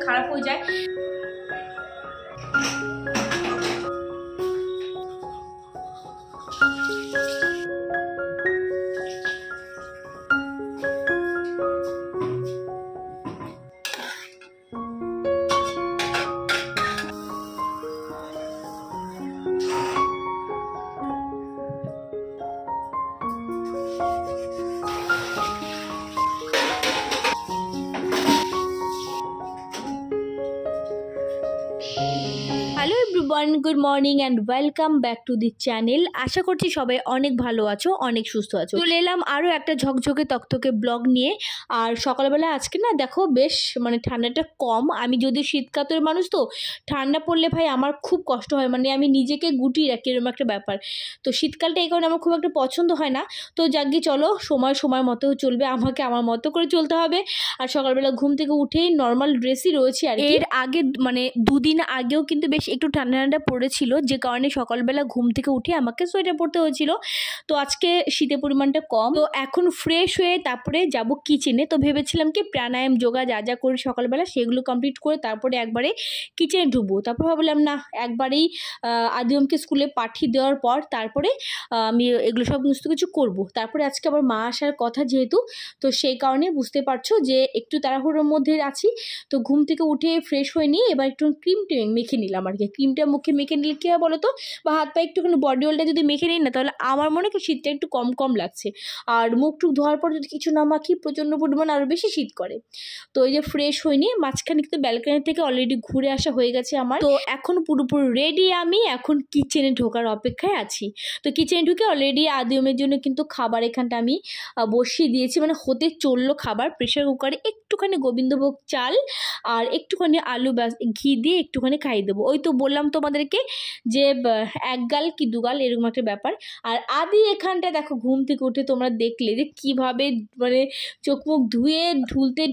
খারাপ হয়ে যায়। Hello everyone, good morning and welcome back to the channel. আশা করছি সবাই অনেক ভালো আছো, অনেক সুস্থ আছো। চলে এলাম আরও একটা ঝকঝকে তকতকে ব্লগ নিয়ে। আর সকালবেলা আজকে না দেখো বেশ মানে ঠান্ডাটা কম। আমি যদি শীতকাতর মানুষ, তো ঠান্ডা পড়লে ভাই আমার খুব কষ্ট হয়, মানে আমি নিজেকে গুটিয়ে রাখি এরকম একটা ব্যাপার। তো শীতকালটা এই কারণে আমার খুব একটা পছন্দ হয় না। তো যাকে চলো সময় মতো চলবে, আমাকে আমার মতো করে চলতে হবে। আর সকালবেলা ঘুম থেকে উঠেই নর্মাল ড্রেসই রয়েছে। আর এর আগে মানে দুদিন আগেও কিন্তু বেশ একটু ঠান্ডা ঠান্ডা পড়েছিল, যে কারণে সকালবেলা ঘুম থেকে উঠে আমাকে সোয়েটার পরতে হয়েছিল। তো আজকে শীতের পরিমাণটা কম। তো এখন ফ্রেশ হয়ে তারপরে যাব কিচেনে। তো ভেবেছিলাম কি প্রাণায়াম যোগা যা যা করি সকালবেলা সেগুলো কমপ্লিট করে তারপরে একবারে কিচেনে ঢুকবো। তারপর ভাবলাম না, একবারেই আদিমকে স্কুলে পাঠিয়ে দেওয়ার পর তারপরে আমি এগুলো সমস্ত কিছু করব। তারপরে আজকে আবার মা আসার কথা যেহেতু, তো সেই কারণে বুঝতে পারছো যে একটু তাড়াহুড়োর মধ্যে আছি। তো ঘুম থেকে উঠে ফ্রেশ হয়ে নিয়ে এবার একটু ক্রিম মেখে নিলাম আর কি। ক্রিমটা মুখে মেখে নিলে কী হয় বলো তো, বা হাত পায়ে একটুখানি বডি অয়েলটা যদি মেখে নিই না, তাহলে আমার মনে হয় শীতটা একটু কম কম লাগছে। আর মুখ টুক ধোয়ার পর যদি কিছু না মাখি প্রচণ্ড পরিমাণ আরও বেশি শীত করে। তো এই যে ফ্রেশ হয়ে নিয়ে মাঝখানে কিন্তু ব্যালকনি থেকে অলরেডি ঘুরে আসা হয়ে গেছে আমার। তো এখন পুরোপুরি রেডি, আমি এখন কিচেনে ঢোকার অপেক্ষায় আছি। তো কিচেনে ঢুকে অলরেডি আদিমের জন্য কিন্তু খাবার এখানটা আমি বসিয়ে দিয়েছি, মানে হতে চললো খাবার। প্রেশার কুকারে একটুখানি গোবিন্দভোগ চাল আর একটুখানি আলু ব্যাস ঘি দিয়ে একটুখানি খাইয়ে দেবো। ওই তো বললাম তোমাদেরকে যে এক গাল কি দুগাল এরকম একটা ব্যাপার। আর আদি এখানটা দেখো ঘুম থেকে উঠে তোমরা দেখলে যে কীভাবে মানে চোখ মুখ ধুয়ে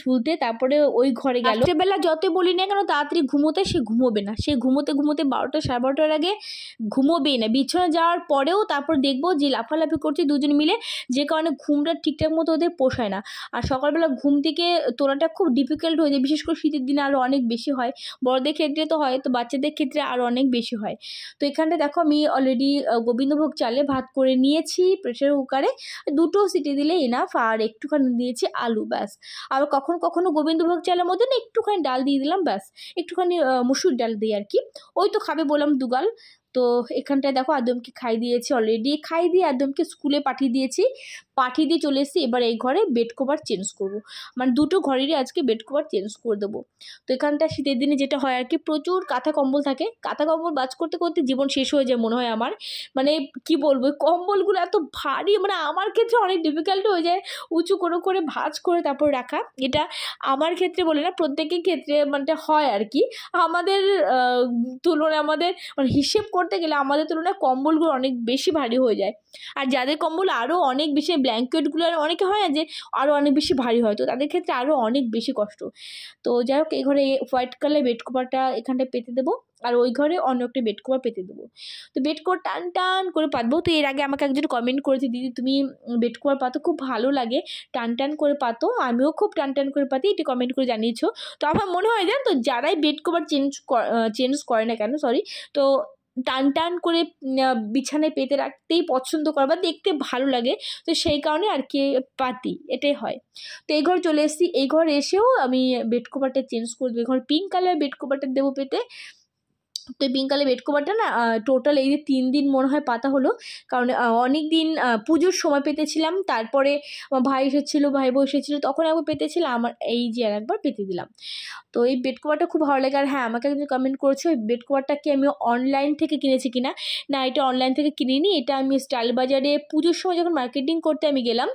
ঢুলতে তারপরে ওই ঘরে গেল। রাত্রেবেলা যত বলি না কেন তাড়াতাড়ি ঘুমোতে, সে ঘুমোবে না। সে ঘুমোতে 12টা সাড়ে 12টার আগে ঘুমোবেই না। বিছানা যাওয়ার পরেও তারপর দেখবো যে লাফালাফি করছে দুজন মিলে, যে কারণে ঘুমটা ঠিকঠাক মতো ওদের পোষায় না। আর সকালবেলা ঘুম থেকে তোলাটা খুব ডিফিকাল্ট হয়ে যায়, বিশেষ করে শীতের দিনে আরও অনেক বেশি হয়। বড়দের ক্ষেত্রে তো হয়, তো বাচ্চাদের ক্ষেত্রে আরও অনেক বেশি হয়। তো এখানটা দেখো আমি অলরেডি গোবিন্দভোগ চালে ভাত করে নিয়েছি প্রেশার কুকারে। 2টো সিটি দিলে এনাফ। আর একটুখানি দিয়েছি আলু ব্যাস। আর কখনো গোবিন্দভোগ চালের মধ্যে না একটুখানি ডাল দিয়ে দিলাম ব্যাস, একটুখানি মুসুর ডাল দিই আর কি। ওই তো খাবে বললাম দুগাল। তো এখানটায় দেখো আদমকে খাই দিয়েছি, অলরেডি খাই দিয়ে আদমকে স্কুলে পাঠিয়ে দিয়ে চলে এসেছি। এবার এই ঘরে বেড কভার চেঞ্জ করব, মানে 2টো ঘরেরই আজকে বেড কভার চেঞ্জ করে দেবো। তো এখানটা শীতের দিনে যেটা হয় আর কি, প্রচুর কাঁথা কম্বল থাকে। কাঁথা কম্বল বাজ করতে করতে জীবন শেষ হয়ে যায় মনে হয় আমার। মানে কি বলবো, কম্বলগুলো এত ভারী, মানে আমার ক্ষেত্রে অনেক ডিফিকাল্ট হয়ে যায় উঁচু করে ভাঁজ করে তারপর রাখা। এটা আমার ক্ষেত্রে বলে না, প্রত্যেকের ক্ষেত্রে মানে হয় আর কি। আমাদের তুলনায় আমাদের মানে হিসেব করতে গেলে আমাদের তুলনায় কম্বলগুলো অনেক বেশি ভারী হয়ে যায়। আর যাদের কম্বল আরও অনেক বেশি, ব্ল্যাঙ্কেটগুলো অনেকে হয় না যে আরও অনেক বেশি ভারী হয়, তো তাদের ক্ষেত্রে আরও অনেক বেশি কষ্ট। তো যাই হোক, এই ঘরে হোয়াইট কালার বেড কভারটা এখানটায় পেতে দেবো, আর ওই ঘরে অন্য একটা বেড কভার পেতে দেবো। তো বেড কভার টান করে পাতবো। তো এর আগে আমাকে একজন কমেন্ট করেছে, দিদি তুমি বেড কভার পাতো, খুব ভালো লাগে, টান করে পাতো। আমিও খুব টান করে পাতি, এটি কমেন্ট করে জানিয়েছো। তো আমার মনে হয় জানো তো, যারাই বেড কভার চেঞ্জ করে না কেন, তো টান করে বিছানায় পেতে রাখতেই পছন্দ করে বা দেখতে ভালো লাগে। তো সেই কারণে আর কি পাতি, এটাই হয়। তো এই ঘর চলে এসেছি, এই ঘর এসেও আমি বেড কভারটা চেঞ্জ করে দেবো। এই ঘর পিঙ্ক কালার বেড কভারটা দেবো পেতে। তো এই পিঙ্ক কালার বেড কভারটা না টোটাল এই যে 3 দিন মনে হয় পাতা হলো, কারণ অনেক দিন পুজোর সময় পেতেছিলাম, তারপরে আমার ভাই এসেছিলো, ভাই বউ এসেছিলো, তখন একবার পেতেছিলাম, আমার এই যে আর একবার পেতে দিলাম। তো এই বেড কভারটা খুব ভালো লাগে। আর হ্যাঁ, আমাকে একজন কমেন্ট করেছো এই বেড কভারটা কি আমি অনলাইন থেকে কিনেছি কিনা। না, এটা অনলাইন থেকে কিনিনি, এটা আমি স্টাইল বাজারে পুজোর সময় যখন মার্কেটিং করতে আমি গেলাম,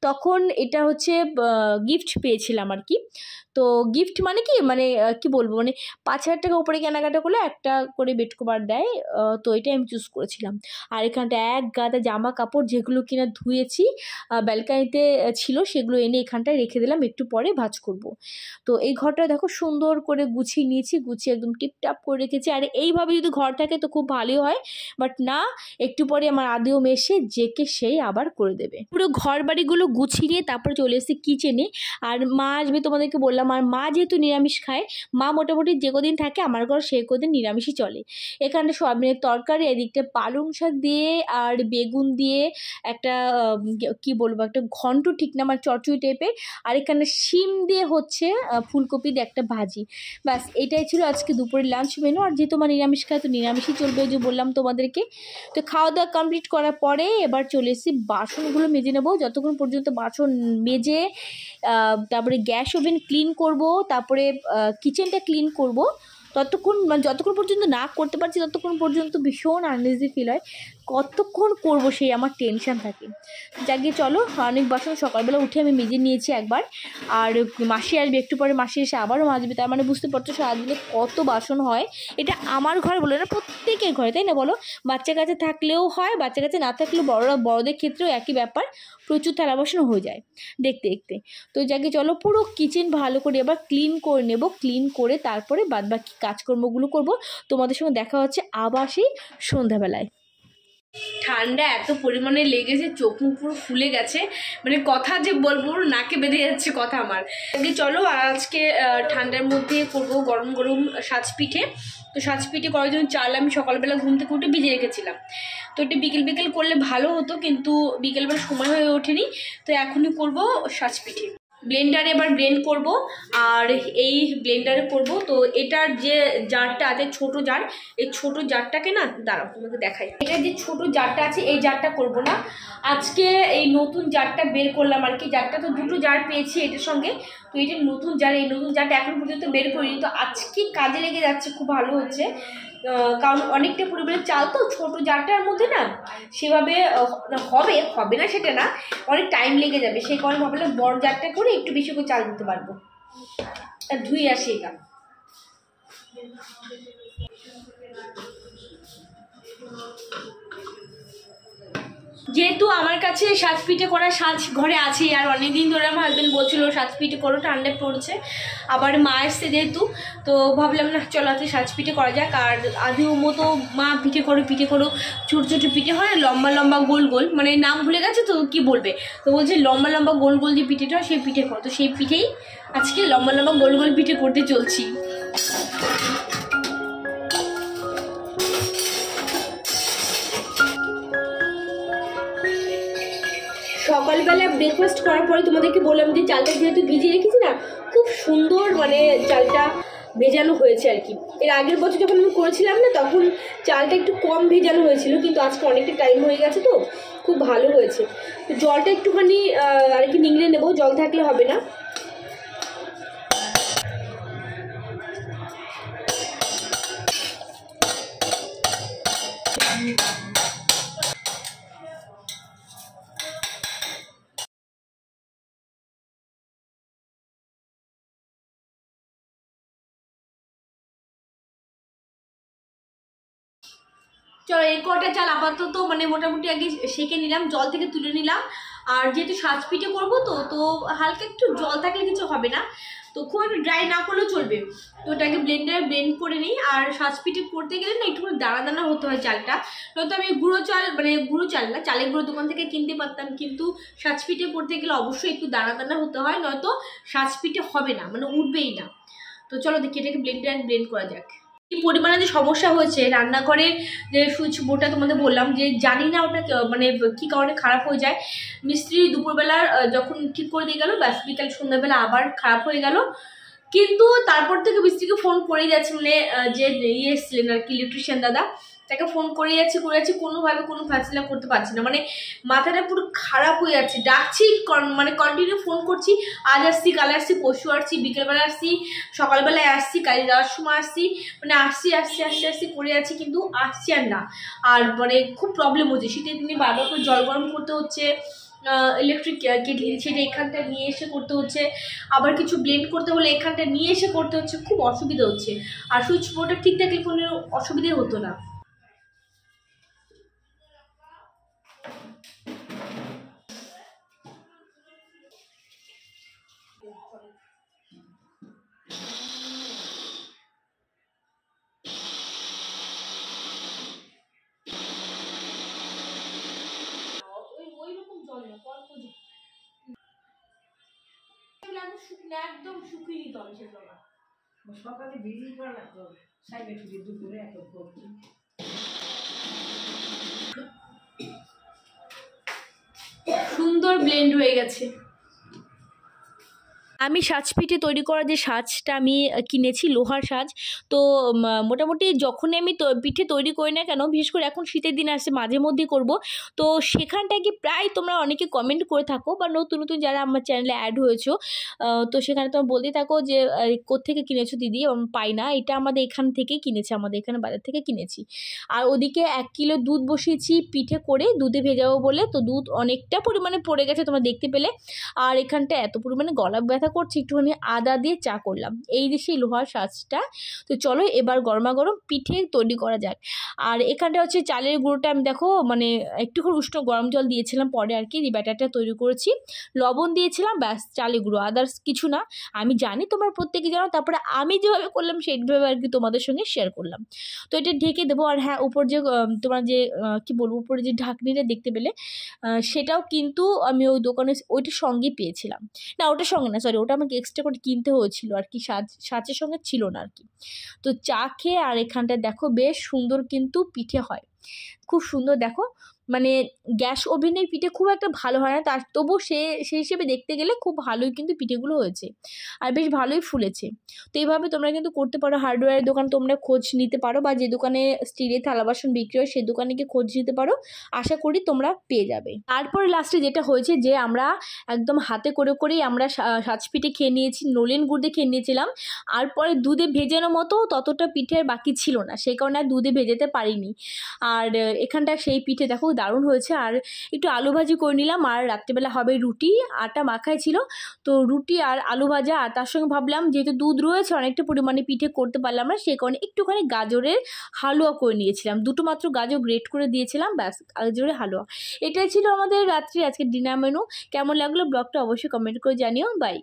তখন এটা হচ্ছে গিফট পেয়েছিলাম আর কি। তো গিফট মানে কি, মানে কি বলবো, মানে 5,000 টাকা উপরে কেনাকাটা করলে একটা করে বেড কভার দেয়। তো এটাই আমি চুজ করেছিলাম। আর এখানটা এক গাদা জামা কাপড় যেগুলো কিনা ধুয়েছি ব্যালকানিতে ছিল, সেগুলো এনে এখানটায় রেখে দিলাম, একটু পরে ভাঁজ করব। তো এই ঘরটা দেখো সুন্দর করে গুছিয়ে নিয়েছি, গুছিয়ে একদম টিপটাপ করে রেখেছি। আর এইভাবে যদি ঘর থাকে তো খুব ভালোই হয়, বাট না, একটু পরে আমার আদিও এসে যেকে সেই আবার করে দেবে। পুরো ঘর বাড়িগুলো গুছিয়ে নিয়ে তারপর চলে এসেছি কিচেনে। আর মা আসবে তোমাদেরকে বললাম করলাম। আর মা যেহেতু নিরামিষ খায়, মা মোটামুটি যে কদিন থাকে আমার ঘর সেই কদিন নিরামিষই চলে। এখানে সয়াবিনের তরকারি, এদিকটা পালং শাক দিয়ে আর বেগুন দিয়ে একটা কি বলবো, একটা ঘন্ট ঠিক না, আমার চচ্চড়ি টাইপের। আর এখানে শিম দিয়ে হচ্ছে ফুলকপি দিয়ে একটা ভাজি। ব্যাস এটাই ছিল আজকে দুপুরের লাঞ্চ মেনু। আর যেহেতু আমার নিরামিষ খায় তো নিরামিষই চলবে, ওই যে বললাম তোমাদেরকে। তো খাওয়া দাওয়া কমপ্লিট করার পরে এবার চলে এসেছি বাসনগুলো মেজে নেবো। যতক্ষণ পর্যন্ত বাসন মেজে তারপরে গ্যাস ওভেন ক্লিন করব, তারপরে কিচেনটা ক্লিন করব, ততক্ষণ মানে যতক্ষণ পর্যন্ত না করতে পারছি ততক্ষণ পর্যন্ত ভীষণ আনইজি ফিল হয়। কতক্ষণ করব সেই আমার টেনশান থাকে। যাকে চলো, অনেক বাসন সকালবেলা উঠে আমি মেজে নিয়েছি একবার। আর মাসি আসবে একটু পরে, মাসি এসে আবারও মাজবে। তার মানে বুঝতে পারছো সারাদিনে কত বাসন হয়। এটা আমার ঘর বলে না, প্রত্যেকের ঘরে, তাই না বলো? বাচ্চা কাছে থাকলেও হয়, বাচ্চা কাছে না থাকলেও বড়দের ক্ষেত্রেও একই ব্যাপার, প্রচুর থালা বাসন হয়ে যায় দেখতে দেখতে। তো যাকে চলো পুরো কিচেন ভালো করে এবার ক্লিন করে নেব। ক্লিন করে তারপরে বাদবাকি কাজকর্মগুলো করব। তোমাদের সঙ্গে দেখা হচ্ছে আবার সেই সন্ধ্যাবেলায়। ঠান্ডা এত পরিমাণে লেগেছে, চোখ মুখ পুরো ফুলে গেছে, মানে কথা যে বলবো নাকে বেঁধে যাচ্ছে কথা আমার। আগে চলো, আজকে ঠান্ডার মধ্যে করবো গরম গরম সাজ পিঠে। তো সাজ পিঠে করার জন্য চাল আমি সকালবেলা ঘুম থেকে উঠে ভিজে রেখেছিলাম। তো এটা বিকেল বিকেল করলে ভালো হতো, কিন্তু বিকেলবেলা সময় হয়ে ওঠেনি। তো এখনই করবো সাজ পিঠে। ব্লেন্ডারে এবার ব্লেন্ড করব, আর এই ব্লেন্ডারে করব। তো এটার যে জারটা আছে, ছোট জার, এই ছোট জারটাকে না, দাঁড়াও তোমাকে দেখাই। এটার যে ছোট জারটা আছে এই জারটা করব না, আজকে এই নতুন জারটা বের করলাম আর কি। জারটা তো দুটো জার পেয়েছি এটার সঙ্গে, তো এটা নতুন জার, এই নতুন জারটা এখন পর্যন্ত বের করিনি। তো আজকে কাজে লেগে যাচ্ছে, খুব ভালো হচ্ছে। কারণ অনেকটা পরিমাণে চাল তো ছোট জারটার মধ্যে না সেভাবে হবে হবে না সেটা না, অনেক টাইম লেগে যাবে। সেই কারণে ভাবলাম বড় জারটা করে একটু বেশি করে চাল দিতে পারবো। আর ধুয়ে আসি এটা। যেহেতু আমার কাছে সাজ পিঠে করা সাজ ঘরে আছে, আর অনেকদিন ধরে আমার হাজব্যান্ড বলছিল সাজ পিঠে করো, ঠান্ডা পড়ছে, আবার মা এসছে যেহেতু, তো ভাবলাম না চলো আজকে সাজ পিঠে করা যাক। আর আদিও মতো মা পিঠে করো, ছোটো ছোটো পিঠে হয় লম্বা লম্বা গোল গোল, মানে নাম ভুলে গেছে তো কি বলবে, তো বলছে লম্বা লম্বা গোল গোল যে পিঠেটা হয় সেই পিঠে করো। তো সেই পিঠেই আজকে লম্বা লম্বা গোল গোল পিঠে করতে চলছি। সকালবেলা ব্রেকফাস্ট করার পরে তোমাদেরকে বললাম যে চালটা যেহেতু ভিজিয়ে রেখেছি না, খুব সুন্দর মানে চালটা ভেজানো হয়েছে আর কি। এর আগের বছর যখন আমি করেছিলাম না তখন চালটা একটু কম ভেজানো হয়েছিল, কিন্তু আজকে অনেকটা টাইম হয়ে গেছে তো খুব ভালো হয়েছে। তো জলটা একটুখানি আর কি নিংড়ে নেবো, জল থাকলে হবে না। চলো এই কটা চাল আপাতত মানে মোটামুটি আগে সেঁকে নিলাম, জল থেকে তুলে নিলাম। আর যেহেতু সাজ পিঠে করবো তো তো হালকা একটু জল থাকলে কিছু হবে না, তো খুব একটু ড্রাই না করলেও চলবে। তো ওটাকে ব্লেন্ডারে ব্লেন্ড করে নিই। আর সাজ পিঠে করতে গেলে না একটু দানা দানা হতে হয় চালটা, নয়তো আমি গুঁড়ো চাল মানে গুঁড়ো চাল না, চালের গুঁড়ো দোকান থেকে কিনতে পারতাম, কিন্তু সাজ পিঠে করতে গেলে অবশ্যই একটু দানা দানা হতে হয়, নয়তো সাজ পিঠে হবে না, মানে উঠবেই না। তো চলো দেখি এটাকে ব্লেন্ডারে ব্লেন্ড করা যাক। কি পরিমাণে যে সমস্যা হয়েছে রান্নাঘরে, যে সুইচ বোর্ডটা তোমাদের বললাম যে জানি না ওটা মানে কি কারণে খারাপ হয়ে যায়। মিস্ত্রি দুপুরবেলা যখন ঠিক করে দিয়ে গেল, ব্যাস বিকাল সন্ধ্যাবেলা আবার খারাপ হয়ে গেল। কিন্তু তারপর থেকে মিস্ত্রিকে ফোন করেই যাচ্ছে, মানে যে ইয়ে এসছিলেন আর কি ইলেকট্রিশিয়ান দাদা, তাকে ফোন করে যাচ্ছি কোনোভাবে কোনো ফ্যাসিলা করতে পারছি না, মানে মাথাটা পুরো খারাপ হয়ে যাচ্ছে। ডাকছি মানে কন্টিনিউ ফোন করছি, আজ আসছি কাল আসছি পরশু আসছি, বিকেলবেলা আসছি সকালবেলায় আসছি কাজে যাওয়ার সময় আসছি, মানে আসছি করে যাচ্ছি, কিন্তু আসছি আর না। আর মানে খুব প্রবলেম হচ্ছে, শীতের দিনে বারবার করে জল গরম করতে হচ্ছে, ইলেকট্রিক কেটলি সেটা এখানটা নিয়ে এসে করতে হচ্ছে, আবার কিছু ব্লেন্ড করতে হলে এখানটা নিয়ে এসে করতে হচ্ছে, খুব অসুবিধা হচ্ছে। আর সুইচ বোর্ডটা ঠিক থাকলে কোনো অসুবিধে হতো না। একদম শুকিয়ে নিতে হবে সেগুলো না। সকালে ভিজিয়ে করা লাগতো, সাইডে ঠুকে দুপুরে এত করছি। সুন্দর ব্লেন্ড হয়ে গেছে। আমি সাজ পিঠে তৈরি করা যে সাজটা আমি কিনেছি, লোহার সাজ। তো মোটামুটি যখনই আমি পিঠে তৈরি করি না কেন, বিশেষ করে এখন শীতের দিন আসছে মাঝে মধ্যেই করব, তো সেখানটায় কি প্রায় তোমরা অনেকে কমেন্ট করে থাকো বা নতুন নতুন যারা আমার চ্যানেলে অ্যাড হয়েছো, তো সেখানে তোমরা বলতেই থাকো যে কোত্থেকে কিনেছো দিদি, পাই না। এটা আমাদের এখান থেকেই কিনেছি, আমাদের এখানে বাজার থেকে কিনেছি। আর ওদিকে 1 কিলো দুধ বসিয়েছি পিঠে করে, দুধে ভেজাবো বলে। তো দুধ অনেকটা পরিমাণে পড়ে গেছে, তোমরা দেখতে পেলে। আর এখানটা এত পরিমাণে গলা ব্যথা করছি, একটুখানি আদা দিয়ে চা করলাম, এই যে সেই লোহার সাজটা। তো চলো এবার গরমা গরম পিঠে তৈরি করা যাক। আর এখানটা হচ্ছে চালের গুঁড়োটা আমি দেখো মানে একটুখানি উষ্ণ গরম জল দিয়েছিলাম পরে আর কি, যে ব্যাটারটা তৈরি করেছি, লবণ দিয়েছিলাম, ব্যাস চালের গুঁড়ো, আদার্স কিছু না। আমি জানি তোমরা প্রত্যেকে জানো, তারপরে আমি যেভাবে করলাম সেইভাবে আর কি তোমাদের সঙ্গে শেয়ার করলাম। তো এটা ঢেকে দেবো। আর হ্যাঁ, উপর যে তোমার যে কি বলবো, উপরে যে ঢাকনিটা দেখতে পেলে, সেটাও কিন্তু আমি ওই দোকানে ওইটার সঙ্গে পেয়েছিলাম। না, ওটার সঙ্গে না, সরি, ওটা আমাকে এক্সট্রা করে কিনতে হয়েছিল আর কি, সাজের সঙ্গে ছিল না আর কি। তো চা খেয়ে আর এখানটা দেখো বেশ সুন্দর কিন্তু পিঠে হয়, খুব সুন্দর। দেখো মানে গ্যাস ওভেনের পিঠে খুব একটা ভালো হয় না, তার তবু সেই হিসেবে দেখতে গেলে খুব ভালোই কিন্তু পিঠেগুলো হয়েছে, আর বেশ ভালোই ফুলেছে। তো এইভাবে তোমরা কিন্তু করতে পারো। হার্ডওয়্যারের দোকান তোমরা খোঁজ নিতে পারো, বা যে দোকানে স্টিলের থালা বাসন বিক্রি হয় সেই দোকানে গিয়ে খোঁজ নিতে পারো, আশা করি তোমরা পেয়ে যাবে। তারপরে লাস্টে যেটা হয়েছে, যে আমরা একদম হাতে করে করেই আমরা সাজ পিঠে খেয়ে নিয়েছি, নলেন গুড় দিয়ে খেয়ে নিয়েছিলাম। আর পরে দুধে ভেজানো মতো ততটা পিঠের বাকি ছিল না, সেই কারণে আর দুধে ভেজাতে পারিনি। আর এখানটা সেই পিঠে দেখো দারুণ হয়েছে। আর একটু আলু ভাজি করে নিলাম, আর রাত্রিবেলা হবে রুটি, আটা মাখাই ছিল, তো রুটি আর আলু ভাজা। আর তার সঙ্গে ভাবলাম যেহেতু দুধ রয়েছে অনেকটা পরিমাণে পিঠে করতে পারলাম না, সেই কারণে একটুখানি গাজরের হালুয়া করে নিয়েছিলাম, দুটো মাত্র গাজর গ্রেট করে দিয়েছিলাম, ব্যাস গাজরের হালুয়া। এটাই ছিল আমাদের রাত্রি আজকে ডিনার মেনু। কেমন লাগলো ব্লগটা অবশ্যই কমেন্ট করে জানিও। বাই।